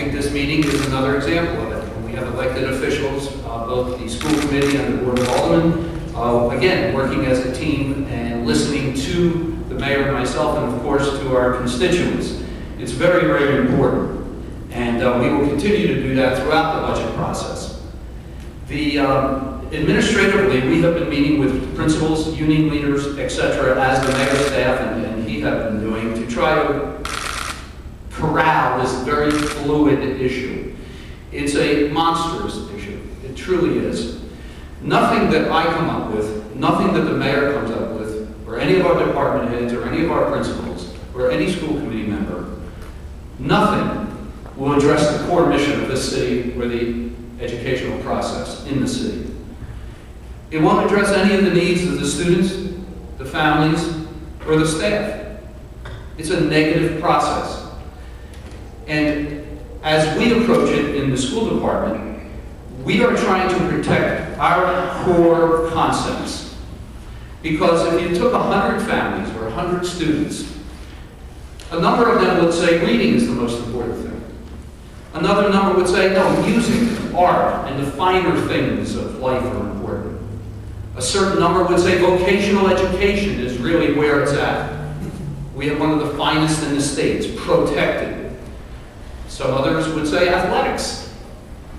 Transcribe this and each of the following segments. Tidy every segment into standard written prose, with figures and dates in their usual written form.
think this meeting is another example of it. We have elected officials, both the school committee and the Board of Aldermen, again, working as a team and listening to the mayor and myself, and of course to our constituents. It's very, very important. And we will continue to do that throughout the budget process. Administratively, we have been meeting with principals, union leaders, etc., as the mayor's staff and he have been doing to try to corral this very fluid issue. It's a monstrous issue. It truly is. Nothing that I come up with, nothing that the mayor comes up with, or any of our department heads, or any of our principals, or any school committee member, nothing will address the core mission of this city or the educational process in the city. It won't address any of the needs of the students, the families, or the staff. It's a negative process. And as we approach it in the school department, we are trying to protect our core concepts. Because if you took 100 families or 100 students, a number of them would say reading is the most important thing. Another number would say, no, music, art, and the finer things of life are important. A certain number would say vocational education is really where it's at. We have one of the finest in the state. It's protected. Some others would say athletics,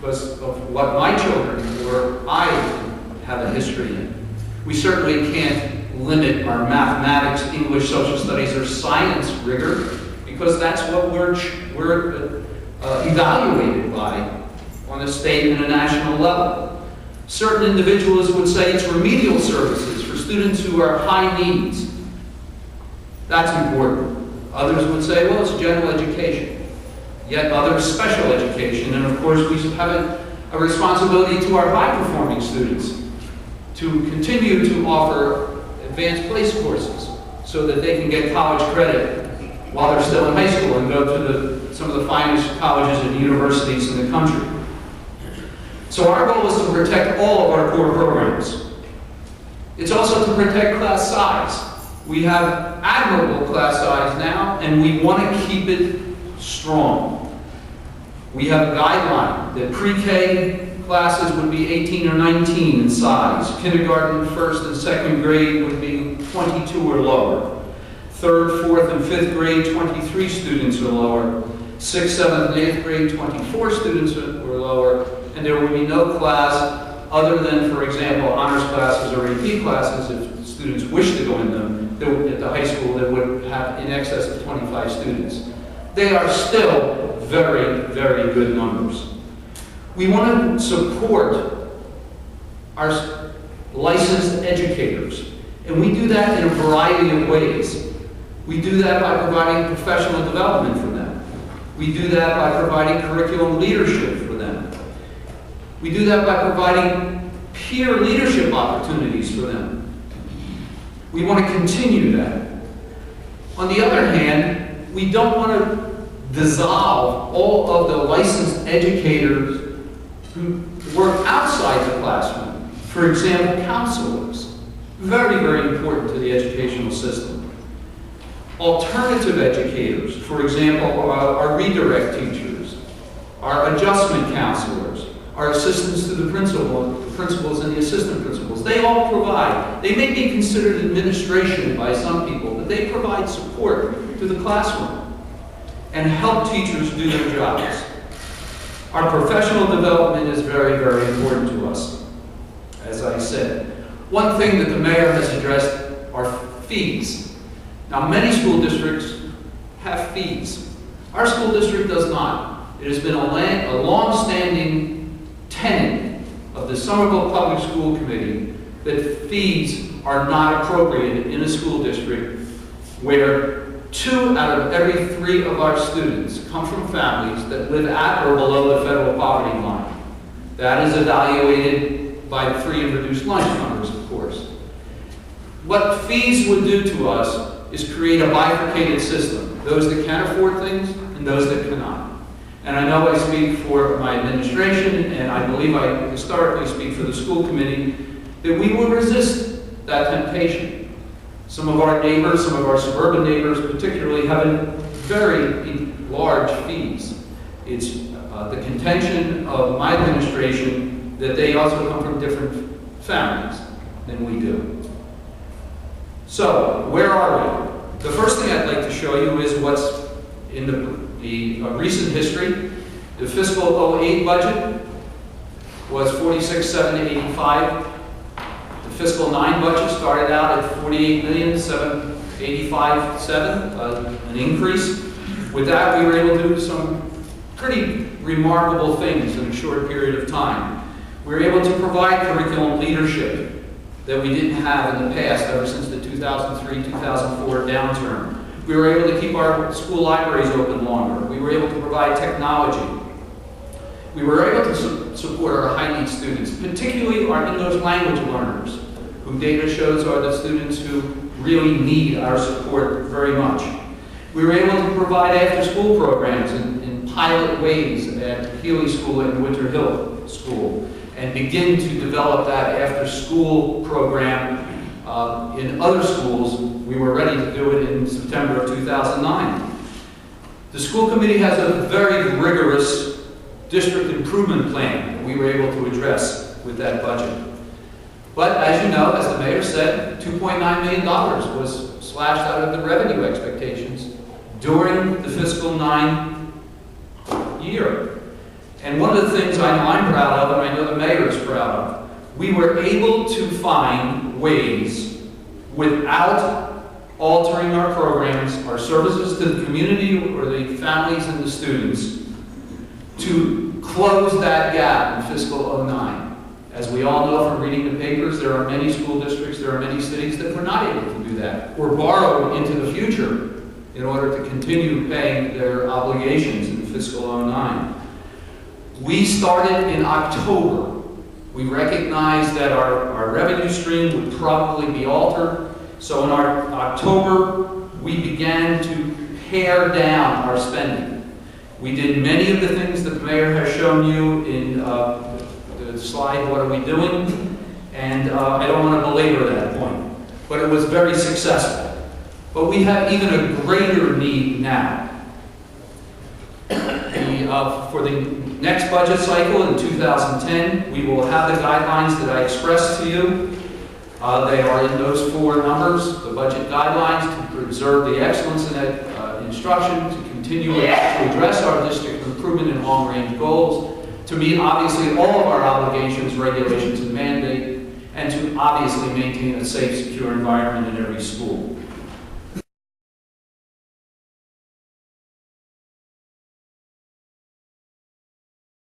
because of what my children or I have a history in. We certainly can't limit our mathematics, English, social studies, or science rigor, because that's what we're evaluated by on a state and a national level. Certain individuals would say it's remedial services for students who are high needs. That's important. Others would say, well, it's general education. Yet others, special education. And of course, we have a responsibility to our high-performing students to continue to offer advanced place courses so that they can get college credit while they're still in high school and go to some of the finest colleges and universities in the country. So our goal is to protect all of our core programs. It's also to protect class size. We have admirable class size now, and we want to keep it strong. We have a guideline that pre-K classes would be 18 or 19 in size. Kindergarten, first and second grade would be 22 or lower. Third, fourth, and fifth grade, 23 students or lower. Sixth, seventh, and eighth grade, 24 students or lower. And there would be no class other than, for example, honors classes or AP classes, if students wish to go in them, at the high school that would have in excess of 25 students. They are still very, very good numbers. We want to support our licensed educators, and we do that in a variety of ways. We do that by providing professional development for them. We do that by providing curriculum leadership for them. We do that by providing peer leadership opportunities for them. We want to continue that. On the other hand, we don't want to dissolve all of the licensed educators who work outside the classroom. For example, counselors. Very, very important to the educational system. Alternative educators, for example, our redirect teachers, our adjustment counselors, our assistants to the principals and the assistant principals. They all provide. They may be considered administration by some people, but they provide support to the classroom and help teachers do their jobs. Our professional development is very, very important to us, as I said. One thing that the mayor has addressed are fees. Now, many school districts have fees. Our school district does not. It has been a long-standing tenet of the Somerville Public School Committee that fees are not appropriate in a school district where 2 out of every 3 of our students come from families that live at or below the federal poverty line. That is evaluated by the free and reduced lunch numbers, of course. What fees would do to us is create a bifurcated system, those that can afford things and those that cannot. And I know I speak for my administration, and I believe I historically speak for the school committee, that we will resist that temptation. Some of our neighbors, some of our suburban neighbors particularly, have very large fees. It's the contention of my administration that they also come from different families than we do. So, where are we? The first thing I'd like to show you is what's in the recent history. The fiscal 08 budget was $46,785. The fiscal 9 budget started out at $48,785,700, an increase. With that, we were able to do some pretty remarkable things in a short period of time. We were able to provide curriculum leadership that we didn't have in the past, ever since the 2003-2004 downturn. We were able to keep our school libraries open longer. We were able to provide technology. We were able to support our high-need students, particularly our English language learners, who data shows are the students who really need our support very much. We were able to provide after-school programs in pilot ways at Healy School and Winter Hill School, and begin to develop that after-school program in other schools. We were ready to do it in September of 2009. The school committee has a very rigorous district improvement plan that we were able to address with that budget. But as you know, as the mayor said, $2.9 million was slashed out of the revenue expectations during the fiscal 9 year. And one of the things I know I'm proud of, and I know the mayor is proud of, we were able to find ways without altering our programs, our services to the community or the families and the students, to close that gap in fiscal 09. As we all know from reading the papers, there are many school districts, there are many cities that were not able to do that, or borrow into the future in order to continue paying their obligations in fiscal 09. We started in October. We recognized that our revenue stream would probably be altered. So in our October, we began to pare down our spending. We did many of the things that the mayor has shown you in the slide, what are we doing? And I don't want to belabor that point, but it was very successful. But we have even a greater need now. For the next budget cycle in 2010, we will have the guidelines that I expressed to you. They are in those 4 numbers, the budget guidelines to preserve the excellence in instruction, to continue to address our district improvement and long-range goals, to meet obviously all of our obligations, regulations, and mandate, and to obviously maintain a safe, secure environment in every school.